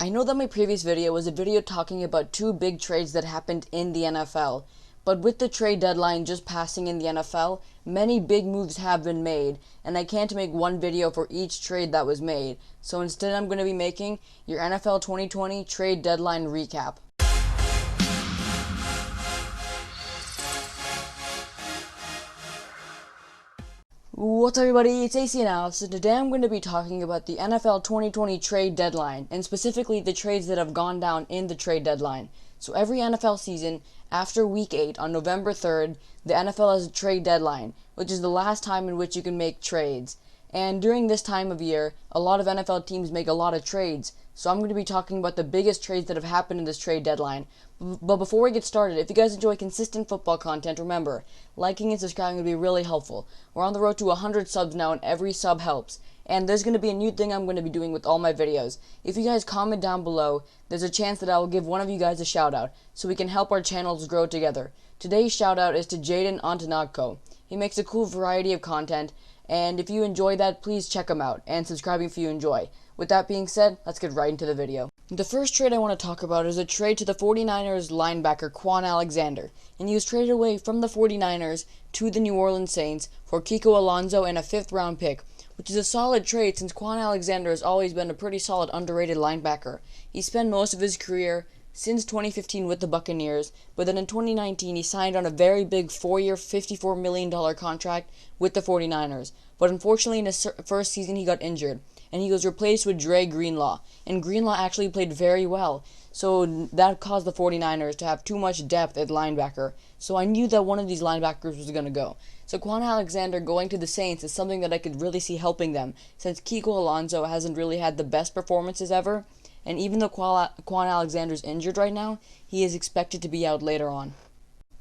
I know that my previous video was a video talking about two big trades that happened in the NFL, but with the trade deadline just passing in the NFL, many big moves have been made, and I can't make one video for each trade that was made, so instead I'm going to be making your NFL 2020 trade deadline recap. What's up everybody, it's AC now. So today I'm going to be talking about the NFL 2020 trade deadline, and specifically the trades that have gone down in the trade deadline. So every NFL season, after week 8 on November 3rd, the NFL has a trade deadline, which is the last time in which you can make trades. And during this time of year, a lot of NFL teams make a lot of trades, so I'm going to be talking about the biggest trades that have happened in this trade deadline. But before we get started, if you guys enjoy consistent football content, remember, liking and subscribing would be really helpful. We're on the road to 100 subs now, and every sub helps. And there's going to be a new thing I'm going to be doing with all my videos. If you guys comment down below, there's a chance that I will give one of you guys a shout out, so we can help our channels grow together. Today's shout out is to Jaden Antonagko. He makes a cool variety of content, and if you enjoy that, please check him out, and subscribe if you enjoy. With that being said, let's get right into the video. The first trade I want to talk about is a trade to the 49ers linebacker Quan Alexander, and he was traded away from the 49ers to the New Orleans Saints for Kiko Alonso and a 5th round pick, which is a solid trade since Quan Alexander has always been a pretty solid underrated linebacker. He spent most of his career since 2015 with the Buccaneers, but then in 2019 he signed on a very big 4-year, $54 million contract with the 49ers. But unfortunately in his first season he got injured, and he was replaced with Dre Greenlaw, and Greenlaw actually played very well, so that caused the 49ers to have too much depth at linebacker, so I knew that one of these linebackers was going to go. So Quan Alexander going to the Saints is something that I could really see helping them, since Kiko Alonso hasn't really had the best performances ever, and even though Quan Alexander's injured right now, he is expected to be out later on.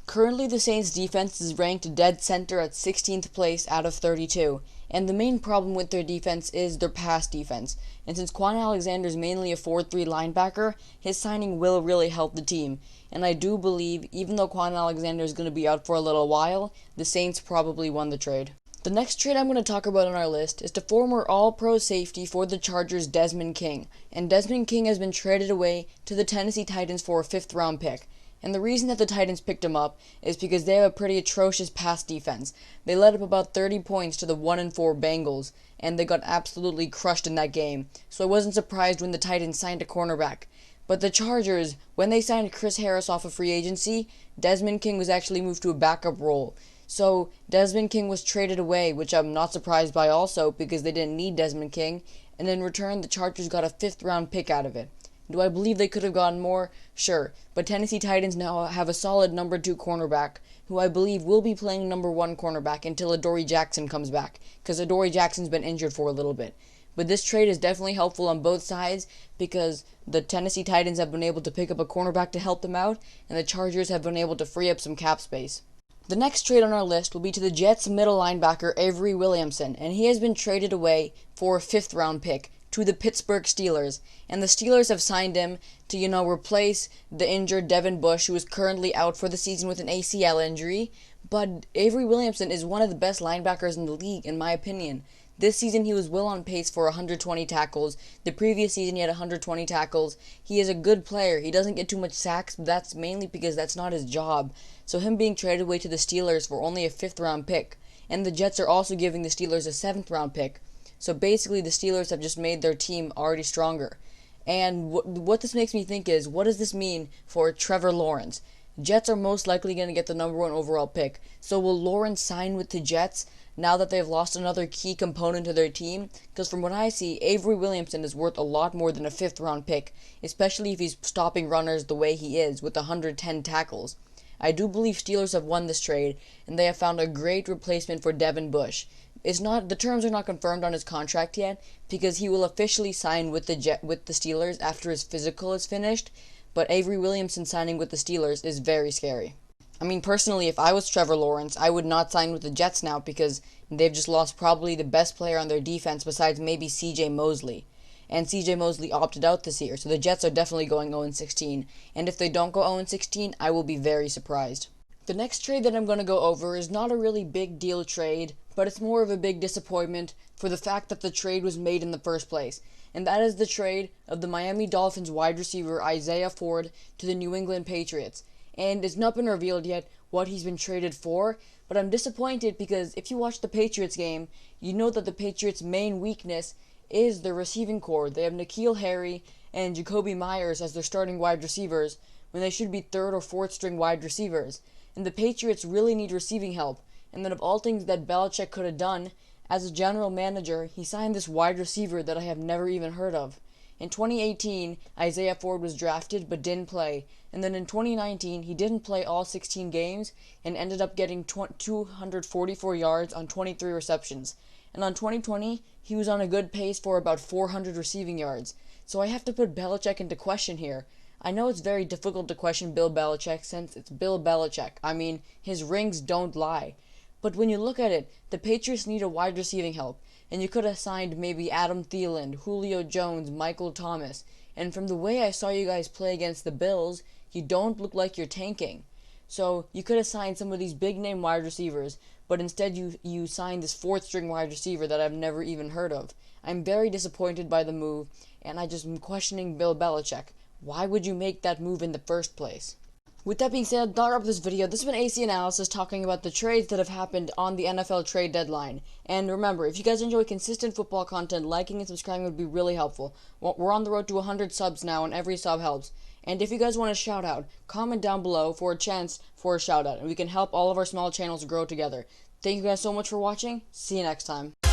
Currently, the Saints' defense is ranked dead center at 16th place out of 32, and the main problem with their defense is their pass defense. And since Quan Alexander is mainly a 4-3 linebacker, his signing will really help the team. And I do believe, even though Quan Alexander is going to be out for a little while, the Saints probably won the trade. The next trade I'm going to talk about on our list is to former All-Pro safety for the Chargers, Desmond King. And Desmond King has been traded away to the Tennessee Titans for a 5th round pick. And the reason that the Titans picked him up is because they have a pretty atrocious pass defense. They let up about 30 points to the 1-4 Bengals, and they got absolutely crushed in that game. So I wasn't surprised when the Titans signed a cornerback. But the Chargers, when they signed Chris Harris off of free agency, Desmond King was actually moved to a backup role. So Desmond King was traded away, which I'm not surprised by also because they didn't need Desmond King, and in return the Chargers got a 5th round pick out of it. Do I believe they could have gotten more? Sure, but Tennessee Titans now have a solid number 2 cornerback, who I believe will be playing number 1 cornerback until Adoree Jackson comes back, because Adoree Jackson's been injured for a little bit. But this trade is definitely helpful on both sides, because the Tennessee Titans have been able to pick up a cornerback to help them out, and the Chargers have been able to free up some cap space. The next trade on our list will be to the Jets middle linebacker Avery Williamson, and he has been traded away for a 5th round pick to the Pittsburgh Steelers, and the Steelers have signed him to, replace the injured Devin Bush, who is currently out for the season with an ACL injury, but Avery Williamson is one of the best linebackers in the league, in my opinion. This season he was well on pace for 120 tackles. The previous season he had 120 tackles. He is a good player. He doesn't get too much sacks, but that's mainly because that's not his job. So him being traded away to the Steelers for only a 5th round pick, and the Jets are also giving the Steelers a 7th round pick. So basically the Steelers have just made their team already stronger. And what this makes me think is, what does this mean for Trevor Lawrence? Jets are most likely going to get the number 1 overall pick. So will Lawrence sign with the Jets now that they've lost another key component to their team? Because from what I see, Avery Williamson is worth a lot more than a 5th round pick, especially if he's stopping runners the way he is with 110 tackles. I do believe Steelers have won this trade, and they have found a great replacement for Devin Bush. The terms are not confirmed on his contract yet, because he will officially sign with the Steelers after his physical is finished, but Avery Williamson signing with the Steelers is very scary. I mean, personally, if I was Trevor Lawrence, I would not sign with the Jets now because they've just lost probably the best player on their defense besides maybe C.J. Mosley. And C.J. Mosley opted out this year, so the Jets are definitely going 0-16. And if they don't go 0-16, I will be very surprised. The next trade that I'm going to go over is not a really big deal trade, but it's more of a big disappointment for the fact that the trade was made in the first place. And that is the trade of the Miami Dolphins wide receiver Isaiah Ford to the New England Patriots. And it's not been revealed yet what he's been traded for, but I'm disappointed because if you watch the Patriots game, you know that the Patriots' main weakness is their receiving core. They have N'Keal Harry and Jacoby Myers as their starting wide receivers when they should be third or fourth string wide receivers. And the Patriots really need receiving help. And then of all things that Belichick could have done, as a general manager, he signed this wide receiver that I have never even heard of. In 2018, Isaiah Ford was drafted but didn't play. And then in 2019, he didn't play all 16 games and ended up getting 244 yards on 23 receptions. And on 2020, he was on a good pace for about 400 receiving yards. So I have to put Belichick into question here. I know it's very difficult to question Bill Belichick since it's Bill Belichick. I mean, his rings don't lie. But when you look at it, the Patriots need a wide receiving help, and you could have signed maybe Adam Thielen, Julio Jones, Michael Thomas. And from the way I saw you guys play against the Bills, you don't look like you're tanking. So you could have signed some of these big name wide receivers, but instead you signed this fourth string wide receiver that I've never even heard of. I'm very disappointed by the move, and I just am questioning Bill Belichick. Why would you make that move in the first place? With that being said, that'll wrap up this video. This has been AC Analysis talking about the trades that have happened on the NFL trade deadline. And remember, if you guys enjoy consistent football content, liking and subscribing would be really helpful. We're on the road to 100 subs now, and every sub helps. And if you guys want a shout out, comment down below for a chance for a shout out, and we can help all of our small channels grow together. Thank you guys so much for watching. See you next time.